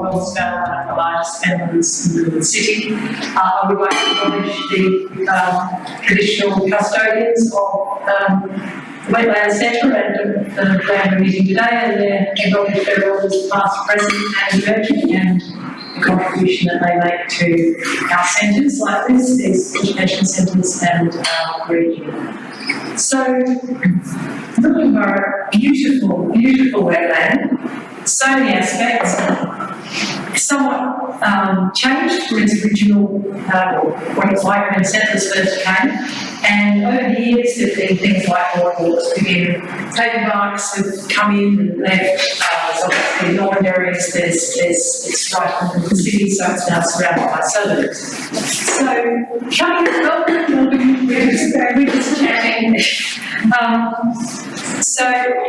small scale, one of the largest families in the city. I would like to acknowledge the traditional custodians of the Wetlands Centre and the land we're meeting today, and acknowledge their elders past, present and emerging, and the contribution that they make to our centres like this, these education centres and our region. So, Noogenboro, beautiful, beautiful wetland, so many aspects, somewhat changed from its original, what it was like when settlers first came. And over the years, there have been things like boardwalks within paper barks have come in and left. So obviously, northern areas, it's right in the city, so it's now surrounded by suburbs. So, coming we're just chatting. So,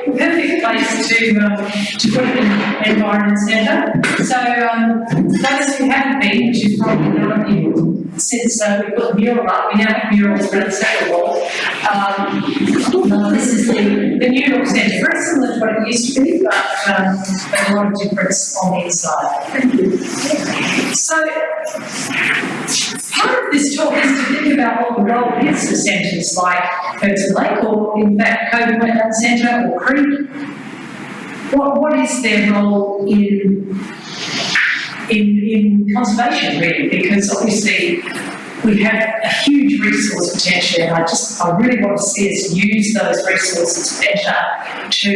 perfect place to put an environment centre. So, those who haven't been, which is probably none of you, since we've got the mural up, we now have murals around the centre wall. This is the New York Centre, very similar to what it used to be, but a lot of difference on the inside. Thank you. So, part of this talk is to think about what the role is of centres like Herdsman Lake, or in fact, Cove Wetlands Centre or Creek. What is their role in conservation, really? Because obviously we have a huge resource potential, and I really want to see us use those resources better to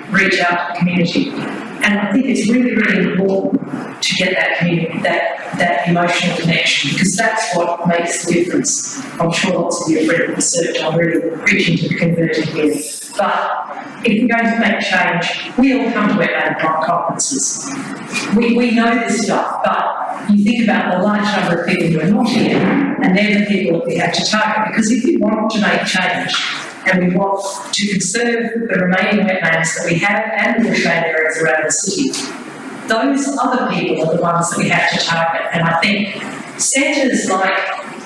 reach out to the community. And I think it's really, really important to get that community, that emotional connection, because that's what makes the difference. I'm sure lots of you have read research. I'm really preaching to the converted here. But if we're going to make change, we all come to wetland conferences. We know this stuff, but you think about the large number of people who are not here, and they're the people that we have to target. Because if we want to make change, and we want to conserve the remaining wetlands that we have and the bushland areas around the city, those other people are the ones that we have to target. And I think centres like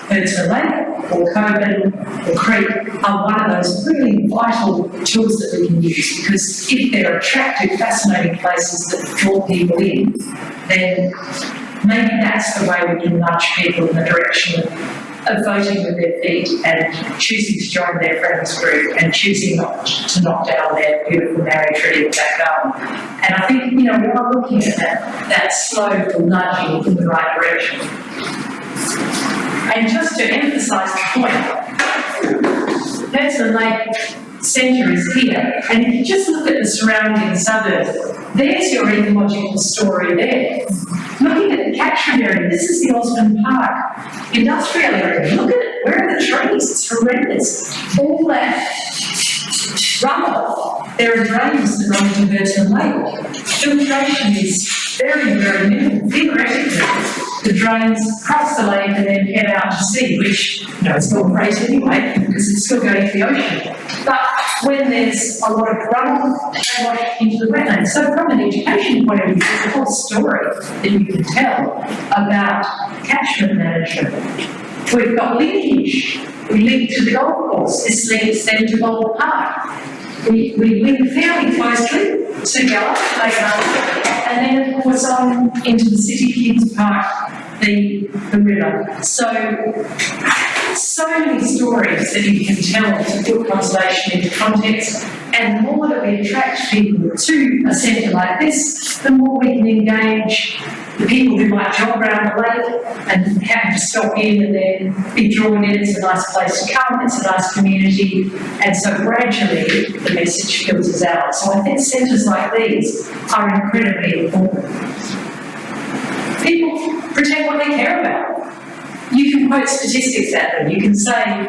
Herdsman Lake or Cove or Creek are one of those really vital tools that we can use, because if they're attractive, fascinating places that draw people in, then maybe that's the way we can nudge people in the direction of voting with their feet and choosing to join their friends group and choosing not to knock down their beautiful married tree in the back garden. And I think, we are looking at that slow nudging in the right direction. And just to emphasise the point, Herdsman Lake Centre is here, and if you just look at the surrounding suburbs, there's your ecological story there. Looking at the catchment area, this is the Osborne Park industrial area. Look at it, where are the trees? It's horrendous. All that runoff, there are drains that run into Herdsman Lake. Filtration is very, very minimal. Theoretically, the drains cross the lake and then head out to sea, which, it's not great anyway, because it's still going to the ocean. But when there's a lot of runoff, they wash into the wetlands. So from an education point of view, there's a whole story that you can tell about catchment management. We've got linkage. We link to the golf course. This links then to Bamford Park. We link fairly closely together, and then of course on into the City Kids Park, the river. So many stories that you can tell to put conservation into context, and the more that we attract people to a centre like this, the more we can engage the people who might jog around the lake and happen to stop in and then be drawn in. It's a nice place to come, it's a nice community, and so gradually the message filters out. So I think centres like these are incredibly important. People protect what they care about. You can quote statistics at them. You can say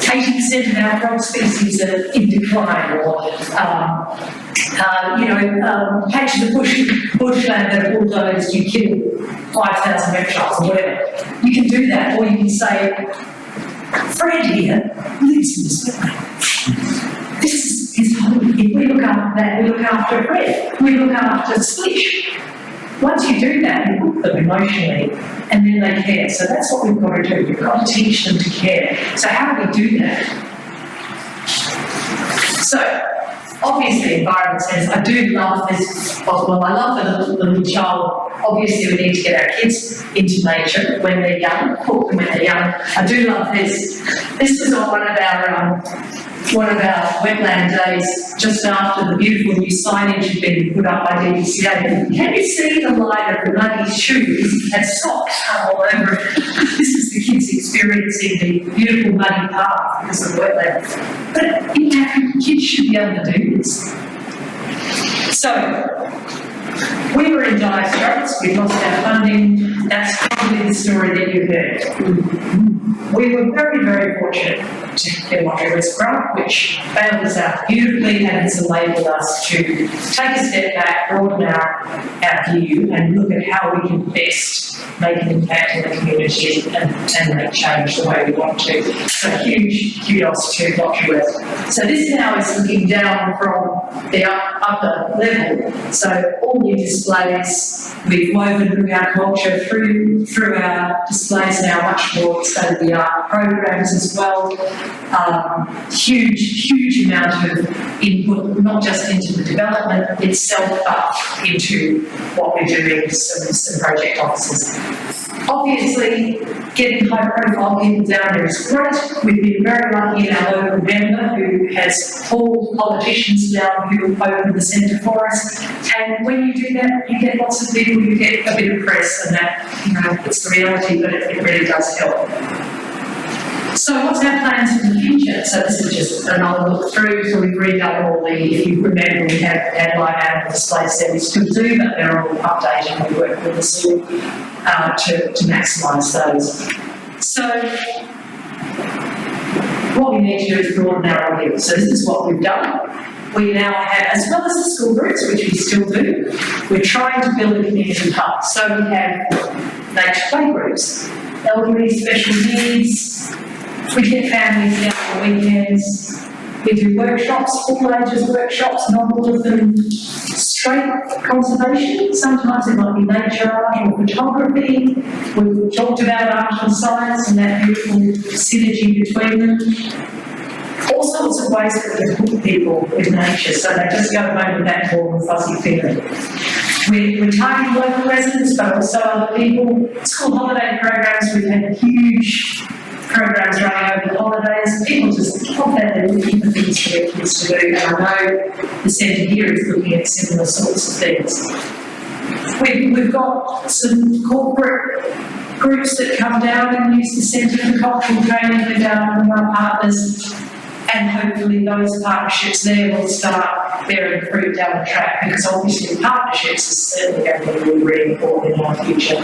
80% of our frog species are in decline, or patches of bushland that are bulldozed, you kill 5,000 reptiles or whatever. You can do that, or you can say, Fred here lives in this wetland. This is his home. If we look after that, we look after Fred. We look after Splish. Once you do that, you hook them emotionally, and then they care. So that's what we've got to do. We've got to teach them to care. So how do we do that? So obviously environment sense, I do love this, well, I love the little child. Obviously we need to get our kids into nature when they're young, when they're young. I do love this. This was on one of our wetland days, just after the beautiful new signage had been put up by DBCA. Can you see the line of the muddy shoes and socks all over it? This is the kids experiencing the beautiful muddy path because of the wetlands. But kids should be able to do this. So, we were in dire straits, we lost our funding. That's probably the story that you heard. We were very, very fortunate to get a lottery risk grant, which bailed us out beautifully and has enabled us to take a step back, broaden our view, and look at how we can best make an impact in the community and make change the way we want to. So huge kudos to Lottery Risk. So this now is looking down from the upper level. So all new displays, we've woven through our culture through our displays now, much more state-of-the-art programs as well. Huge amount of input, not just into the development itself, but into what we're doing, some project offices. Obviously, getting high-profile people down there is great. We've been very lucky in our local member who has pulled politicians down who opened the centre for us. And when you do that, you get lots of people, you get a bit of press, and that, it's the reality, but it really does help. So what's our plans for the future? So this is just another look through. So we've redone all the, if you remember, we had live animal displays there. We still do, but they're all updated. We work with the zoo to maximise those. So what we need to do is broaden our audio. So this is what we've done. We now have, as well as the school groups, which we still do, we're trying to build a community hub. So we have nature play groups, elderly special needs. We get families out for weekends. We do workshops, all ages workshops, not all of them straight conservation. Sometimes it might be nature art or photography. We've talked about art and science and that beautiful synergy between them. All sorts of ways that we can hook people with nature, so they just go home with that warm and fuzzy feeling. We're targeting local residents, but also other people. School holiday programs, we've had huge programs running over the holidays. People just pop out there looking for things for their kids to do, and I know the centre here is looking at similar sorts of things. We've got some corporate groups that come down and use the centre for cultural training with our partners, and hopefully those partnerships there will start bearing fruit down the track, because obviously partnerships are certainly going to be really important in our future.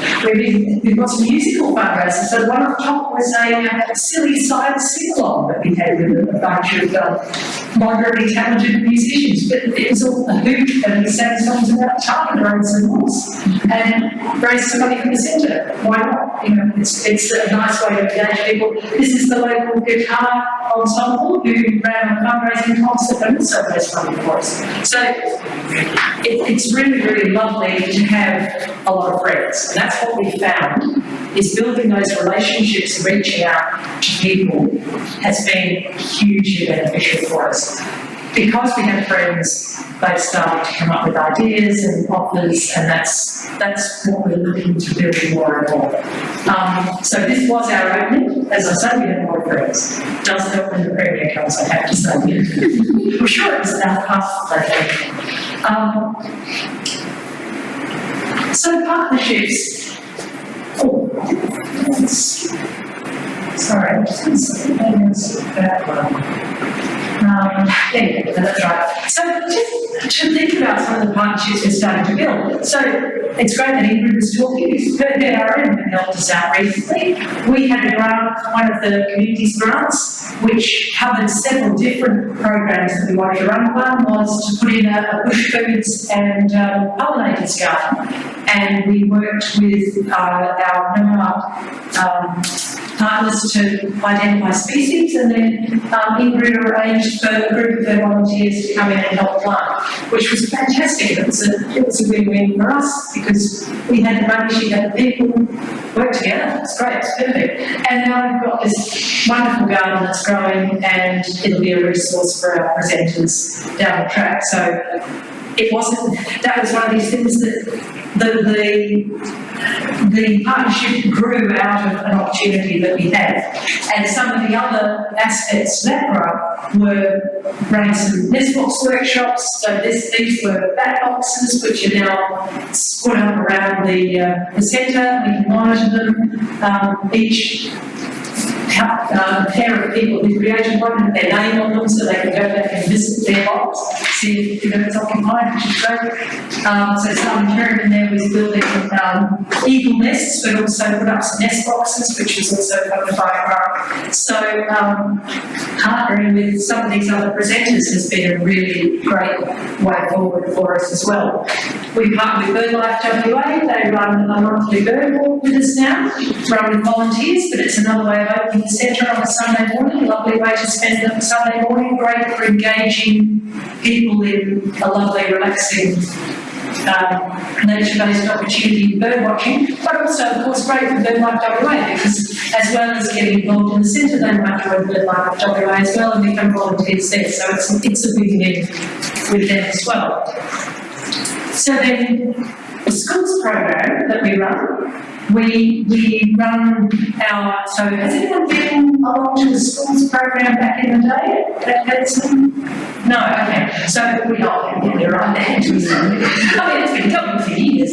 We've got some musical fundraisers. So one of the top was a silly science sing-along that we had with a bunch of moderately talented musicians, but it was all a hoot, and we sang songs about tardigrades and moss and raised some money for the centre. Why not? It's a nice way to engage people. This is the local guitar ensemble who ran a fundraising concert and also raised money for us. So it's really, really lovely to have a lot of friends. And that's what we found, is building those relationships and reaching out to people has been hugely beneficial for us. Because we have friends, they've started to come up with ideas and offers, and that's what we're looking to build more and more. So this was our opening. As I say, we have more friends. It does help when the premier comes, I have to say. I'm sure it's our past so partnerships. Sorry, I'm just going to say that one. Yeah, that's right. So just to think about some of the partnerships we're starting to build. So it's great that Ingrid was talking. PRM helped us out recently. We had a grant, one of the community's grants, which covered several different programs that we wanted to run. One was to put in a bush foods and pollinators garden. And we worked with our partners to identify species, and then Ingrid arranged for a group of her volunteers to come in and help plant, which was fantastic. It was a win-win for us because we had the money, she had the people, work together. It's great, it's perfect. And now we've got this wonderful garden that's growing, and it'll be a resource for our presenters down the track. So it wasn't, that was one of these things that the partnership grew out of an opportunity that we had. And some of the other aspects of that grant were running some nest box workshops. So these were bat boxes, which are now put up around the centre. We can monitor them. Each pair of people who created one had their name on them, so they could go back and visit their box, see if it's occupied, which is great. So some in there was building eagle nests, but also put up some nest boxes, which was also funded by a grant. So partnering with some of these other presenters has been a really great way forward for us as well. We partner with BirdLife WA. They run a monthly bird walk with us now, run with volunteers, but it's another way of opening the centre on a Sunday morning. A lovely way to spend a Sunday morning, great for engaging people in a lovely, relaxing, nature-based opportunity bird watching, but also, of course, great for BirdLife WA because as well as getting involved in the centre, they might join BirdLife WA as well and become volunteers there. So it's a win-win with them as well. So then, the schools program that we run, we run our, so has anyone been along to the schools program back in the day at Herdsman? No, okay. So we are, yeah, you're right there. I mean, it's been going for years.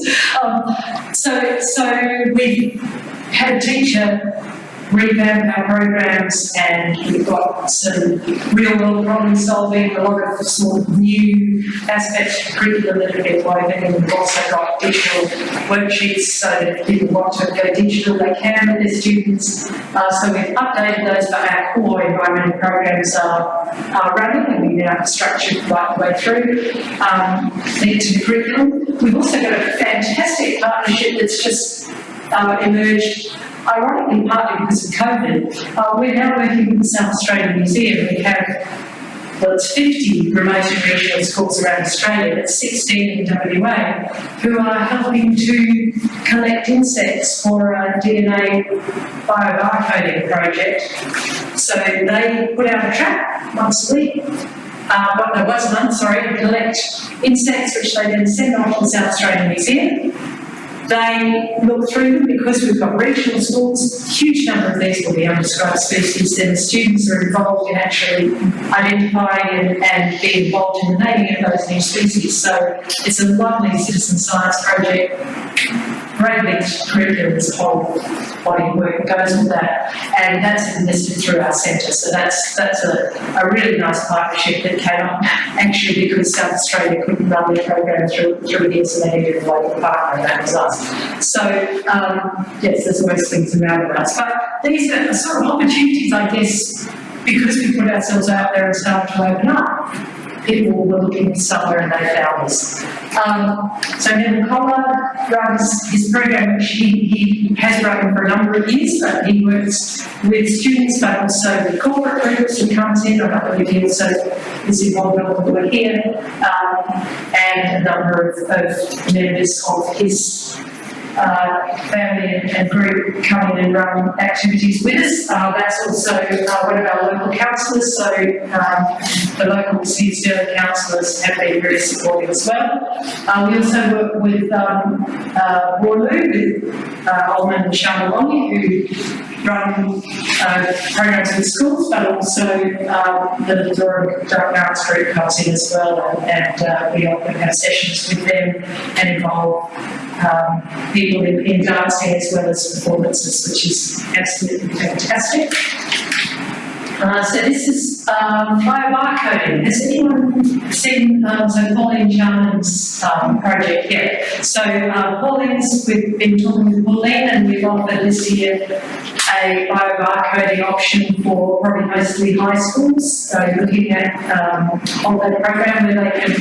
So we've had a teacher revamp our programs, and we've got some real-world problem solving, a lot of sort of new aspects of curriculum that have been woven, and we've also got digital worksheets so that if people want to go digital, they can with their students. So we've updated those, but our core environmental programs are running, and we now have structured right the way through linked to the curriculum. We've also got a fantastic partnership that's just emerged, ironically, partly because of COVID. We're now working with the South Australian Museum. We have, well, it's 50 remote and regional schools around Australia, that's 16 in WA, who are helping to collect insects for a DNA biobarcoding project. So they put out a trap once a week, once a month, to collect insects, which they then send off to the South Australian Museum. They look through them because we've got regional schools. A huge number of these will be undescribed species. Then the students are involved in actually identifying and being involved in the naming of those new species. So it's a lovely citizen science project. Great mixed curriculum, as a whole body of work that goes with that, and that's invested through our centre. So that's a really nice partnership that came up actually because South Australia couldn't run their program through here, so they needed a local partner, and that was us. So yes, there's always things around us, but these are sort of opportunities, I guess, because we put ourselves out there and started to open up. People were looking somewhere and they found us. So Neville Collard runs his program, which he has run for a number of years, but he works with students, but also with corporate groups who comes in. I don't believe he also is involved in all the work here, and a number of members of his family and group come in and run activities with us. That's also one of our local councillors, so the local Searsdale councillors have been very supportive as well. We also work with Waterloo, with Alman and Sharmalongi, who run programs in schools, but also the Little Dark Arts group comes in as well, and we often have sessions with them and involve people in dancing as well as performances, which is absolutely fantastic. So this is biobarcoding. Has anyone seen Pauline Jarman's project yet? So we've been talking with Pauline, and we've offered this year a biobarcoding option for probably mostly high schools. So looking at on that program where they can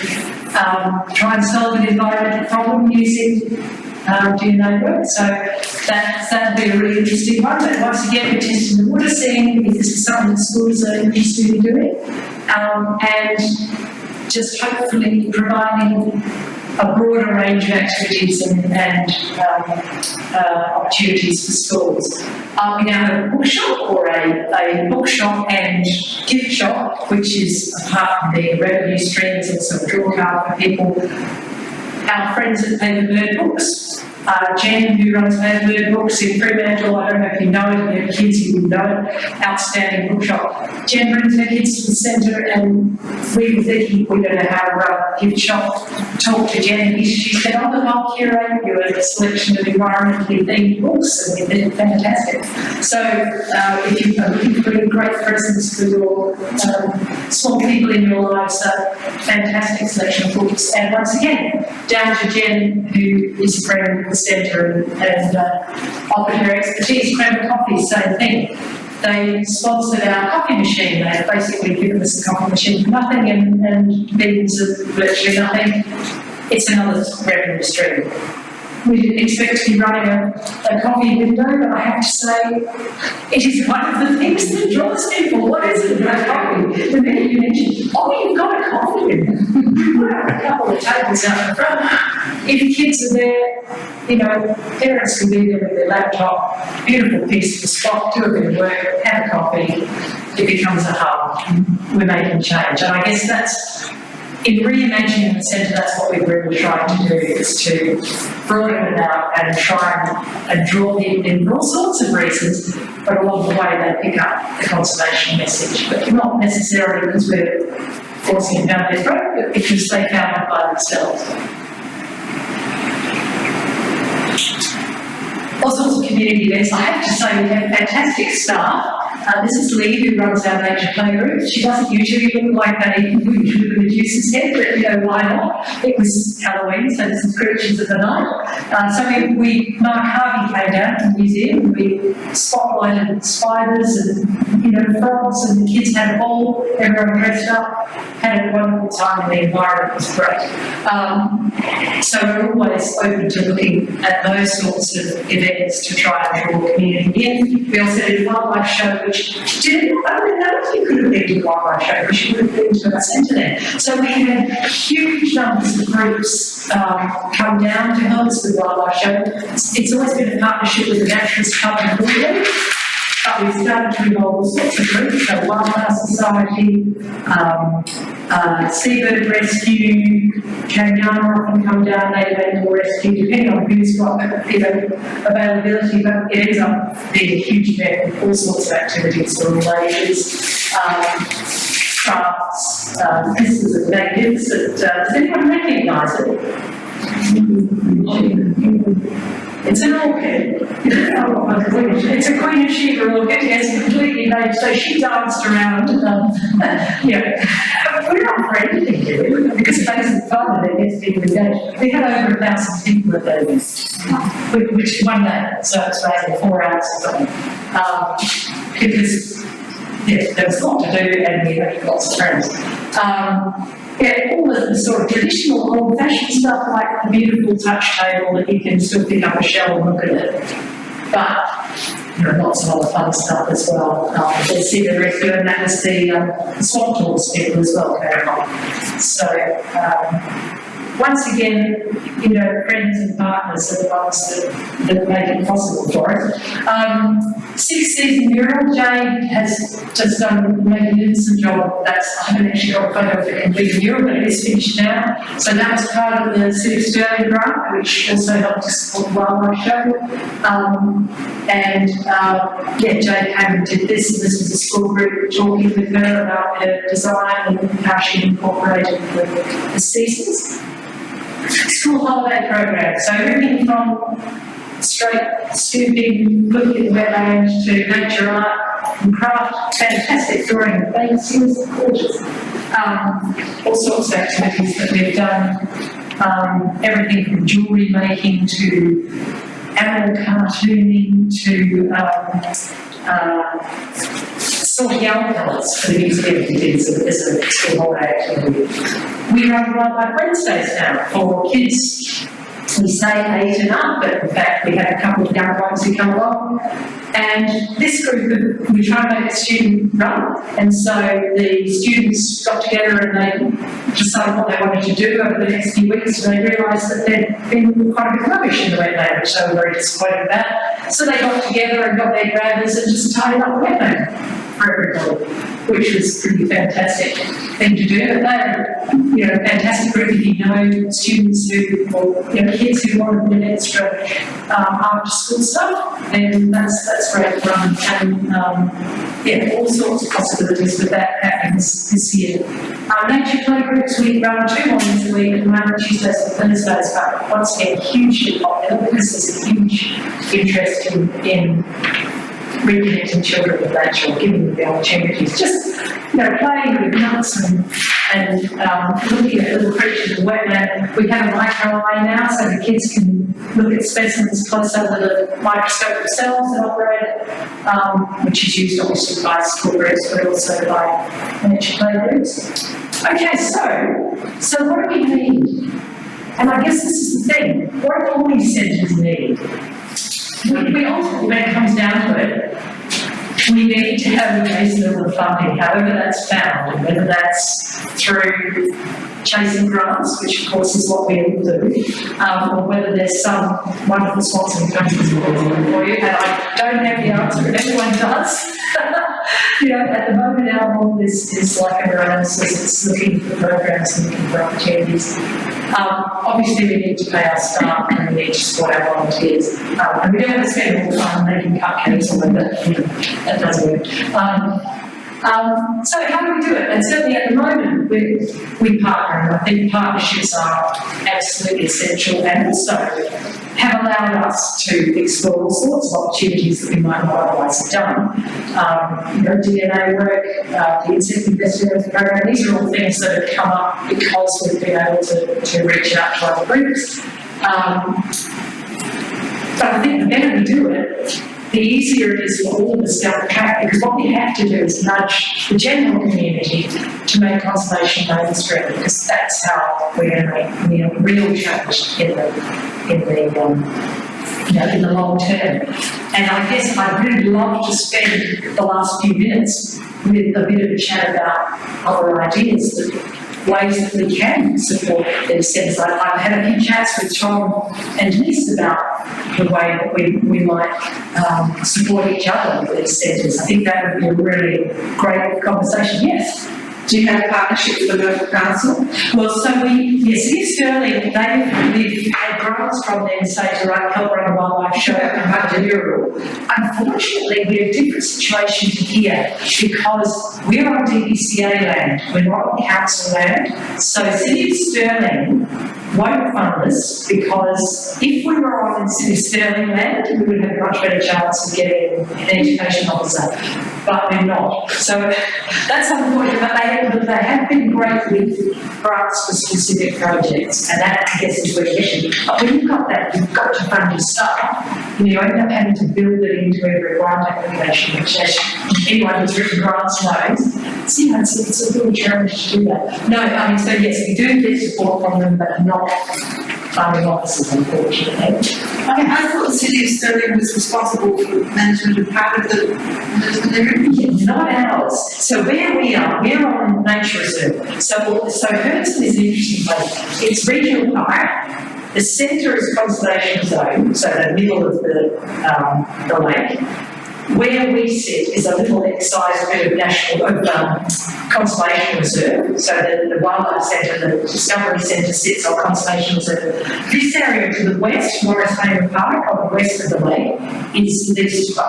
try and solve an environmental problem using DNA work. So that'll be a really interesting one. But once again, we're testing the water, seeing if this is something that schools are interested in doing, and just hopefully providing a broader range of activities and opportunities for schools. We now have a bookshop, or a bookshop and gift shop, which is, apart from being a revenue stream, is also a draw card for people. Our friends at Paper Bird Books, Jen, who runs Paper Bird Books in Fremantle, I don't know if you know it, if you have kids you will know it, outstanding bookshop. Jen brings her kids to the centre, and we were thinking we're going to have a gift shop. Talk to Jen, she said, oh look, I'll curate you a selection of environmentally themed books, and they're fantastic. So if you're looking for great presents for your small people in your lives, fantastic selection of books. And once again, down to Jen, who is a friend of the centre and offered her expertise. Crema Coffee, same thing. They sponsored our coffee machine. They've basically given us a coffee machine for nothing and beans of virtually nothing. It's another revenue stream. We didn't expect to be running a coffee window, but I have to say, it is one of the things that draws people. What is it about coffee? The minute you mention, oh, you've got a coffee window. We put out a couple of tables out in front. If kids are there, you know, parents can be there with their laptop, beautiful, peaceful spot, do a bit of work, have a coffee. It becomes a hub. We're making change. And I guess that's, in reimagining the centre, that's what we've really tried to do, is to broaden it out and try and draw people in for all sorts of reasons, but along the way they pick up the conservation message. But not necessarily because we're forcing it down their throat, but because they found it by themselves. All sorts of community events. I have to say we have fantastic staff. This is Lee, who runs our nature playgroup. She doesn't usually look like that, even with a Medusa's head, but you know, why not? It was Halloween, so there's some creatures of the night. So we Mark Harvey came down to the museum. We spotlighted spiders and, you know, frogs, and the kids had a ball. Everyone dressed up, had a wonderful time, and the environment was great. So we're always open to looking at those sorts of events to try and draw community in. We also did a wildlife show, which didn't, I don't know if you could have been to a wildlife show, because you would have been to our centre there. So we had huge numbers of groups come down to help us with the wildlife show. It's always been a partnership with the Naturalist Club and Broadway. But we started to involve all sorts of groups, so Wildlife Society, Seabird Rescue, Kanyama often come down, native animal rescue, depending on who's got availability, but it ends up being a huge event with all sorts of activities for all ages. Crafts, this is a magnificent, does anyone recognise it? It's an orchid. It's a Queen of Sheba orchid, yes, completely made. So she danced around. We're not for anything, do we? Because it makes it fun and it gets people engaged. We had over 1,000 people at the event, which one day, so it's amazing, 4 hours or something. Because there was a lot to do and we had lots of friends. All the sort of traditional old-fashioned stuff, like the beautiful touch table that you can still pick up a shell and look at it. But there are lots of other fun stuff as well. The Seabird Rescue, and that was the swap tours people as well came on. So once again, you know, friends and partners are the ones that make it possible for us. 6 season mural, Jane has just done a magnificent job. I haven't actually got a photo of the complete mural, but it is finished now. So that was part of the City of Stirling grant, which also helped to support the wildlife show. Jane came and did this, and this was a school group talking with her about her design and how she incorporated the seasons. School holiday program, so everything from straight scooping, looking at wetlands to nature art and craft, fantastic drawing of vacancies, gorgeous. All sorts of activities that we've done, everything from jewellery making to animal cartooning to sorting out pellets for the museum kids as a school holiday activity. We run Wildlife Wednesdays now for kids. we say 8 and up, but in fact we have a couple of young ones who come along. And this group, we try to make it student run, and so the students got together and they decided what they wanted to do over the next few weeks, and they realised that there'd been quite a bit of rubbish in the wetland, which they were very disappointed about. So they got together and got their grabbers and just tidied up the wetland for everybody, which was a pretty fantastic thing to do. But they're, fantastic group if you know students who, or kids who want a bit extra after school stuff, then that's great fun. And all sorts of possibilities with that happening this year. Nature play groups, we run 2 mornings a week at the moment, Tuesdays and Thursdays, but once again, hugely popular because there's a huge interest in reconnecting children with nature, giving them the opportunities, just playing with nuts and looking at little creatures in the wetland. We have a micro eye now, so the kids can look at specimens closer with a microscope themselves and operate it, which is used obviously by school groups, but also by nature play groups. Okay, so what do we need? And I guess this is the thing, what do all these centres need? We ultimately, when it comes down to it, we need to have a base level of funding, however that's found, and whether that's through chasing grants, which of course is what we all do, or whether there's some wonderful sponsoring companies for you, and I don't have the answer, if anyone does. At the moment our model is like a paralysis, it's looking for programs and looking for opportunities. Obviously we need to pay our staff and we need to support our volunteers. And we don't have to spend all the time making cupcakes or whatever, that doesn't work. So how do we do it? And certainly at the moment we partner, and I think partnerships are absolutely essential and also have allowed us to explore all sorts of opportunities that we might not otherwise have done. DNA work, the insect investigator program, these are all things that have come up because we've been able to reach out to other groups. But I think the better we do it, the easier it is for all of us down the track, because what we have to do is nudge the general community to make conservation mainstream, because that's how we're going to make real change in the long term. And I guess I'd really love to spend the last few minutes with a bit of a chat about other ideas, ways that we can support these centres. I've had a few chats with Tom and Denise about the way that we might support each other with these centres. I think that would be a really great conversation. Yes. Do you have a partnership with the local council? Well, so City of Stirling, they've had grants from them, say, to help run a wildlife show in Noogenboro. Unfortunately, we have a different situation here because we're on DBCA land, we're not on council land. So City of Stirling won't fund us because if we were on City of Stirling land, we would have a much better chance of getting an education officer, but we're not. So that's unfortunate, but they have been great with grants for specific projects, and that gets into a question. But when you've got that, you've got to fund your stuff. You end up having to build it into every grant application, which as anyone who's written grants knows, it's a real challenge to do that. No, so yes, we do get support from them, but not funding officers, unfortunately. I thought the City of Stirling was responsible for management of part of the Herdsman area. Yeah, not ours. So where we are, we're on nature reserve. So Herdsman is an interesting place. It's regional park. The centre is conservation zone, so the middle of the lake. Where we sit is a little excised bit of conservation reserve. So the wildlife centre, the discovery centre sits on conservation reserve. This area to the west, Morris Hamer Park, on the west of the lake,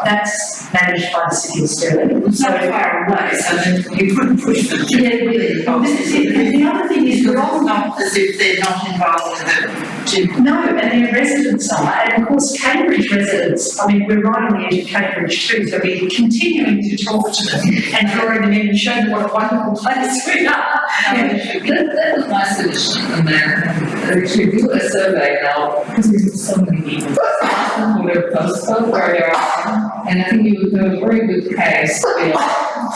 that's managed by the City of Stirling. It's not far away, so you couldn't push them. Yeah, really. Well, this is it. And the other thing is we're all not as if they're not involved in it. No, and their residents are. And of course, Cambridge residents, we're right on the edge of Cambridge too, so we're continuing to talk to them and drawing them in and show them what a wonderful place we are. That was my suggestion in there. We should do a survey now, because we have so many people. Ask them for their postcode, where they are, and I think you would do a very good case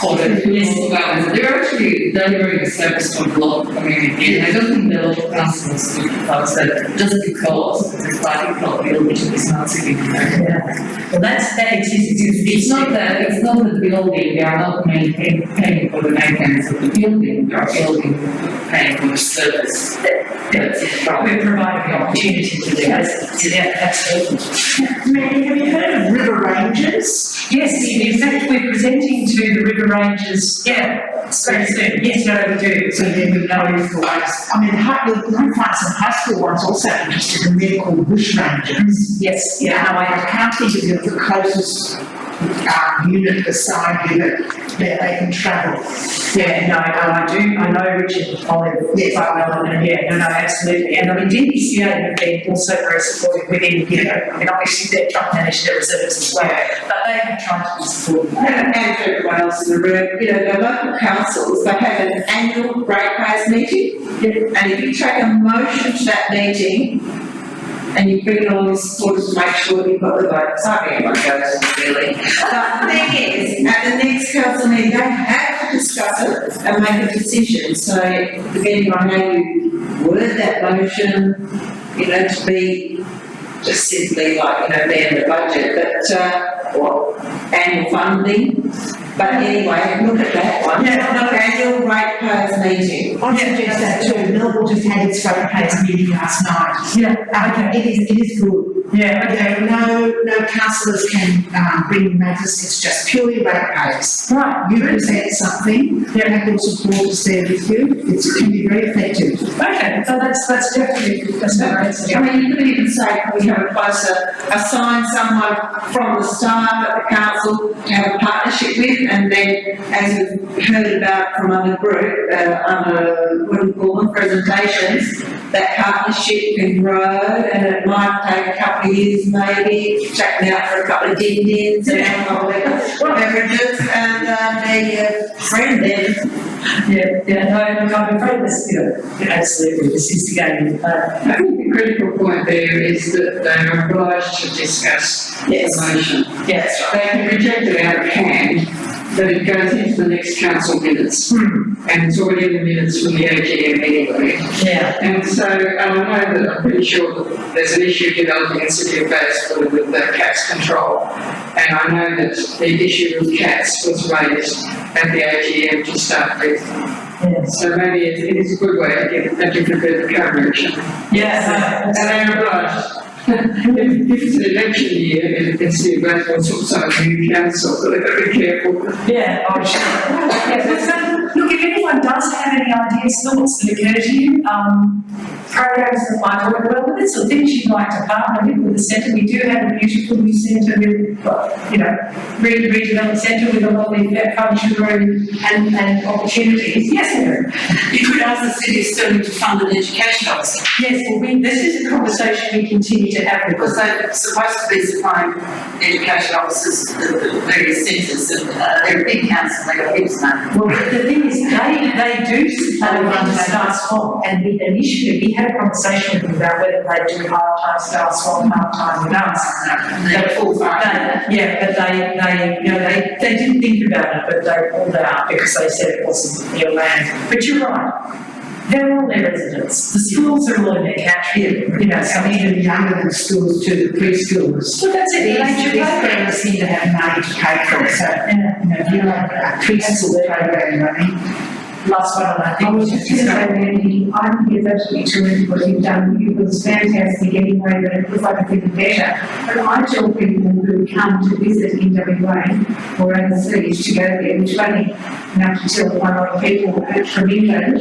for the municipal governments. They're actually delivering a service to the local community, and I don't think the local councils do that just because the particular building is not significant. Yeah. Well, that exists. It's not the building, they are not paying for the maintenance of the building, they are paying for the service. That's the problem. We're providing the opportunity to do that. Yeah, absolutely. Mandy, have you heard of river ranges? Yes, in fact, we're presenting to the River Rangers, very soon. Yes, no, we do. So then we know if the ways, I mean, we might find some high school ones also interested in they're called bush rangers. Yes, Yeah, yeah. no, I can't think of the closest unit beside you that they can travel. Yeah, no, I do. I know Richard Olive quite well, and yeah, no, absolutely. And I mean, DPCA have been also very supportive within, I mean, obviously they're trying to manage their reserves as well, but they have tried to be supportive. And everyone else in the room, the local councils, they have an annual ratepayers meeting. And if you take a motion to that meeting, and you bring along the supporters to make sure you've got the votes, hardly anyone goes, really. But the thing is, at the next council meeting, they have to discuss it and make a decision. So depending on how you word that motion, to be just simply like, ban the budget, but, or annual funding. But anyway, look at that one. Annual ratepayers meeting. I suggest that too. Millwall just had its ratepayers meeting last night. Yeah, okay. It is good. Yeah, okay. No councillors can bring matters, it's just purely ratepayers. Right. You present something, you have your supporters there with you, it can be very effective. Okay, so that's definitely, that's very I mean, you could even say, can we have a closer, assign someone from the staff at the council to have a partnership with, and then, as we've heard about from other group, what do you call them, presentations, that partnership can grow, and it might take a couple of years maybe, check them out for a couple of din-dins and alcohol beverages, and be a friend then. I'm afraid this, absolutely, this is the game. I think the critical point there is that they are obliged to discuss the motion. Yes. They can reject it out of hand, but it goes into the next council minutes. And it's already in the minutes from the AGM anyway. Yeah. And so, I know that I'm pretty sure that there's an issue developing in City of Bayswater with the cats control. And I know that the issue of cats was raised at the AGM to start with. Yes. So maybe it is a good way to get a different bit of coverage. Yes. And they're obliged. If it's an election year, in City of Bayswater, it's also a new council, so they've got to be careful. Yeah, I'm sure. Yeah, look, if anyone does have any ideas, thoughts that occur to you, programs that might work well with it, or things you'd like to partner with the centre, we do have a beautiful new centre with, redeveloped centre with a lovely function room and opportunities. Yes, Mary? You could ask the city of Stirling to fund an education officer, Yes, well, this is a conversation we continue to have with because they're supposed to be supplying education officers at the various centres, and they're a big council, they've got heaps of money. Well, the thing is, they do supply one staff swap, and initially we had a conversation with them about whether they do half-time staff swap, half-time with us. They're full time. But they didn't think about it, but they pulled it out because they said it wasn't their land. But you're right. They're all their residents. The schools are all in their catchment, Some even younger than schools too, the preschoolers. Well, that's it. These families seem to have money to pay for it, so, if you have a preschool program running, Last one, I I think. was just going to say, Mandy, I think it's absolutely terrific what you've done. It was fantastic anyway, but it was like a bit better. But I tell people who come to visit in WA or overseas to go there, which only enough to tell one or people from England,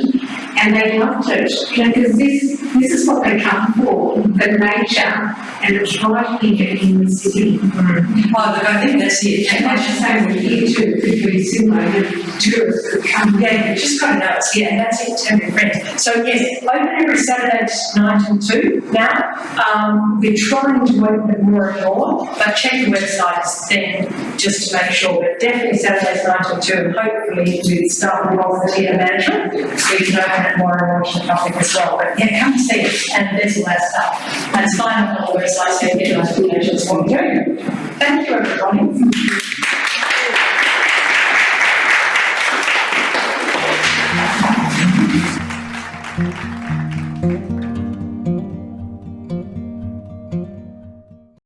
and they loved it. Because this is what they come for, the nature, and it's right here in the city. Oh, but I think that's it. And I should say, we're here too, it's pretty similar to tourists that come. Yeah, you just got to know it's here, and that's it, tell your friends. So yes, open every Saturday 9 till 2 now. We're trying to open it more and more, but check the website then just to make sure. But definitely Saturdays 9 till 2, and hopefully with staff involved in theatre management, we can open it more and more to the public as well. But yeah, come see it, and there's all that stuff. And sign up on the website so you get notifications when we're doing it. Thank you, everybody.